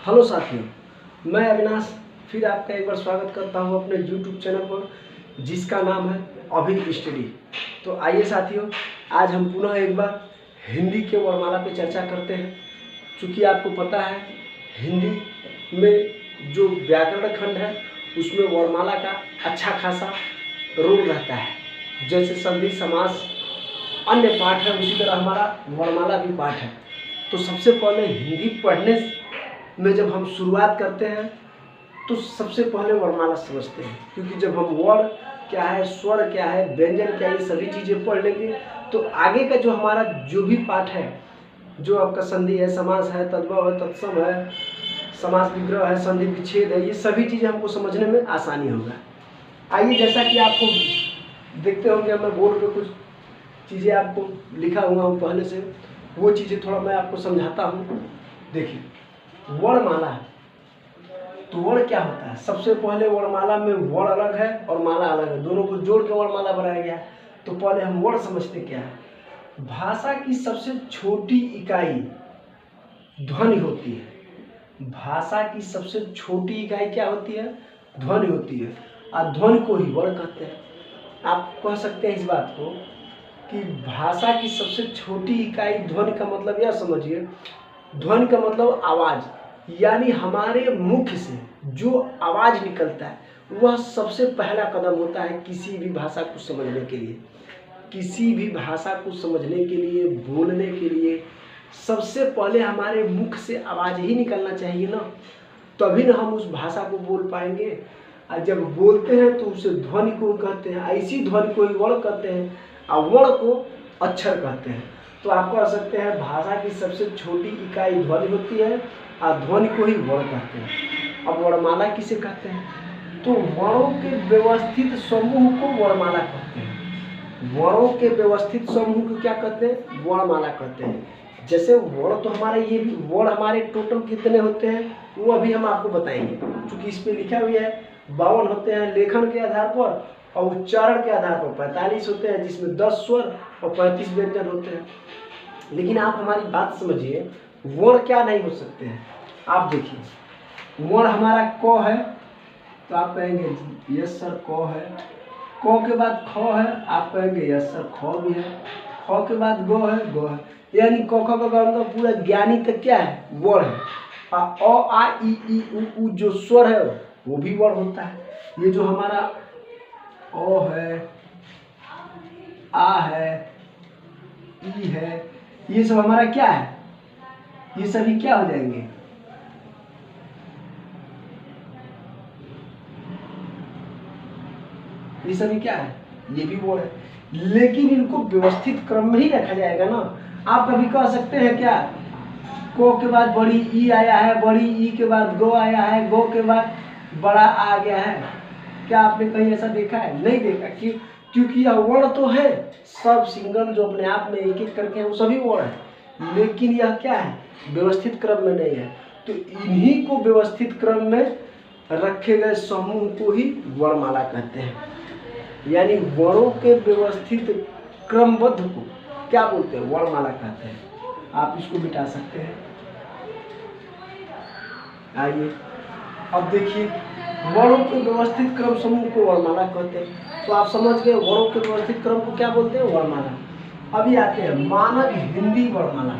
Hello साथियों, मैं अविनाश फिर आपका एक बार स्वागत करता हूं अपने YouTube चैनल पर जिसका नाम है अभी स्टडी। तो आइए साथियों, आज हम पुनः एक बार हिंदी के वर्णमाला पे चर्चा करते हैं। चूँकि आपको पता है हिंदी में जो व्याकरण खंड है उसमें वर्णमाला का अच्छा खासा रोल रहता है। जैसे संधि समास अन्य पाठ है, उसी तरह हमारा वर्णमाला भी पाठ है। तो सबसे पहले हिंदी पढ़ने में जब हम शुरुआत करते हैं तो सबसे पहले वर्णमाला समझते हैं, क्योंकि जब हम वर्ण क्या है, स्वर क्या है, व्यंजन क्या है, ये सभी चीज़ें पढ़ लेंगे तो आगे का जो हमारा जो भी पाठ है, जो आपका संधि है, समास है, तद्भव है, तत्सम है, समास विग्रह है, संधि विच्छेद है, ये सभी चीज़ें हमको समझने में आसानी होगा। आइए, जैसा कि आपको देखते होंगे मैं बोर्ड पे कुछ चीज़ें आपको लिखा हुआ हूँ पहले से, वो चीज़ें थोड़ा मैं आपको समझाता हूँ। देखिए, वर्णमाला, तो वर्ण क्या होता है? सबसे पहले वर्णमाला में वर्ण अलग है और माला अलग है, दोनों को जोड़ के वर्णमाला बनाया गया। तो पहले हम वर्ण समझते क्या है। भाषा की सबसे छोटी इकाई ध्वनि होती है। भाषा की सबसे छोटी इकाई क्या होती है? ध्वनि होती है, और ध्वनि को ही वर्ण कहते हैं। आप कह सकते हैं इस बात को कि भाषा की सबसे छोटी इकाई ध्वनि का मतलब यह समझिए, ध्वनि का मतलब आवाज़, यानी हमारे मुख से जो आवाज़ निकलता है वह सबसे पहला कदम होता है किसी भी भाषा को समझने के लिए। किसी भी भाषा को समझने के लिए, बोलने के लिए सबसे पहले हमारे मुख से आवाज़ ही निकलना चाहिए ना, तभी ना हम उस भाषा को बोल पाएंगे। और जब बोलते हैं तो उसे ध्वनि को कहते हैं, ऐसी ध्वनि को ही वर्ण कहते हैं, और वर्ण को अक्षर कहते हैं। तो आप कह सकते हैं भाषा की सबसे छोटी इकाई ध्वनि होती है और ध्वनि को ही वर्ण कहते हैं। अब वर्णमाला किसे कहते हैं? तो वर्णों के व्यवस्थित समूह को वर्णमाला कहते हैं। वर्णों के व्यवस्थित समूह को क्या कहते हैं? वर्णमाला कहते हैं। जैसे वर्ण तो हमारे ये भी वर्ण हमारे टोटल कितने होते हैं वो अभी हम आपको बताएंगे, क्योंकि इस पे लिखा हुआ है 52 होते हैं लेखन के आधार पर, और उच्चारण के आधार पर 45 होते हैं, जिसमें 10 स्वर और 35 व्यंजन होते हैं। लेकिन आप हमारी बात समझिए, वर्ण क्या नहीं हो सकते हैं। आप देखिए, वर्ण हमारा क है तो आप कहेंगे यस सर क है। क के बाद ख है, आप कहेंगे यस सर ख भी है। ख के बाद ग है, ग है। यानी क ख ग घ पूरा ज्ञानी तक क्या है? वर्ण है। अ आ इ ई उ जो स्वर है वो भी वर्ण होता है। ये जो हमारा अ है, आ है, ई है, ये सब हमारा क्या है? ये सभी क्या हो जाएंगे? ये सभी क्या है? ये भी वर्ण है। लेकिन इनको व्यवस्थित क्रम में ही रखा जाएगा ना। आप कभी कह सकते हैं क्या, को के बाद बड़ी ई आया है, बड़ी ई के बाद गो आया है, गो के बाद बड़ा आ गया है? क्या आपने कहीं ऐसा देखा है? नहीं देखा। क्यों? क्योंकि यह वर्ण तो है, सब सिंगल जो अपने आप में एक एक करके है वो सभी वर्ण है, लेकिन यह क्या है? व्यवस्थित क्रम में नहीं है। तो इन्हीं को व्यवस्थित क्रम में रखे गए समूह को ही वर्णमाला कहते हैं। यानी वर्णों के व्यवस्थित क्रमबद्ध को क्या बोलते हैं? वर्णमाला कहते हैं। आप इसको मिटा सकते हैं। आइए अब देखिए, वर्णों के व्यवस्थित क्रम समूह को वर्णमाला कहते हैं। तो आप समझ गए वर्णों के व्यवस्थित क्रम को क्या बोलते हैं? वर्णमाला। अभी आते हैं मानक हिंदी वर्णमाला,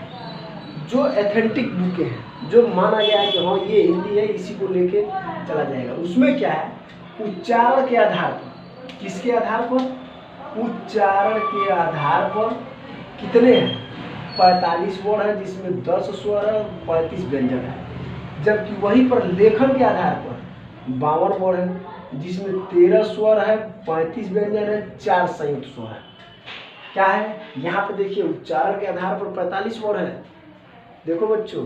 जो एथेंटिक बुकें हैं, जो माना गया है कि हाँ ये हिंदी है, इसी को लेके चला जाएगा। उसमें क्या है? उच्चारण के आधार पर। किसके आधार पर? उच्चारण के आधार पर कितने हैं? 45 वर्ण है, जिसमें 10 स्वर है, 35 व्यंजन है। जबकि वहीं पर लेखन के आधार पर 52 वर्ण है, जिसमें 13 स्वर है, 35 व्यंजन है, 4 संयुक्त स्वर है। क्या है यहाँ पे? देखिए, उच्चारण के आधार पर 45 वर्ण है। देखो बच्चों,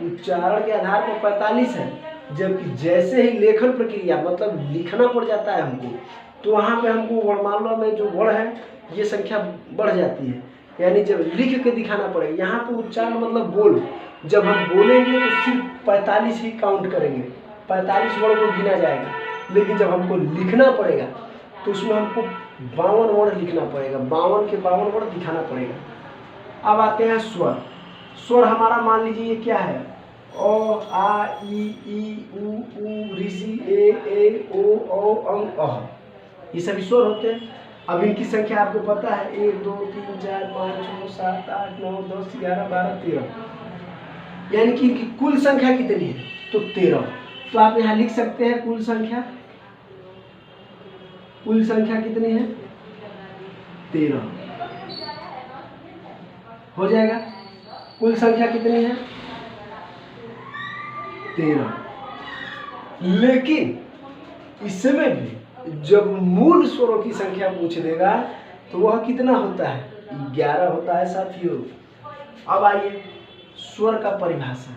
उच्चारण के आधार पर 45 है, जबकि जैसे ही लेखन प्रक्रिया मतलब लिखना पड़ जाता है हमको, तो वहाँ पे हमको वर्णमाला में जो वर्ण है ये संख्या बढ़ जाती है। यानी जब लिख के दिखाना पड़ेगा, यहाँ पे उच्चारण मतलब बोल, जब हम बोलेंगे तो सिर्फ 45 ही काउंट करेंगे, 45 वर्ण को गिना जाएगा। लेकिन जब हमको लिखना पड़ेगा तो उसमें हमको 52 वर्ण लिखना पड़ेगा, 52 के 52 वर्ण दिखाना पड़ेगा। अब आते हैं स्वर। स्वर हमारा मान लीजिए ये क्या है? अ आ ई उ ऋषि ए ओ अ। ये सभी स्वर होते हैं। अब इनकी संख्या आपको पता है 1 2 3 4 5 6 7 8 9 10 11 12 13, यानी कि इनकी कुल संख्या कितनी है तो 13। तो आप यहाँ लिख सकते हैं कुल संख्या कितनी है 13 हो जाएगा। कुल संख्या कितनी है 13। लेकिन इसमें भी जब मूल स्वरों की संख्या पूछ देगा तो वह कितना होता है 11 होता है साथियों। अब आइए स्वर का परिभाषा।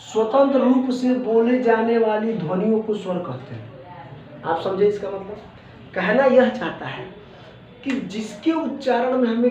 स्वतंत्र रूप से बोले जाने वाली ध्वनियों को स्वर कहते हैं। आप समझे इसका मतलब? कहना यह चाहता है कि जिसके उच्चारण में हमें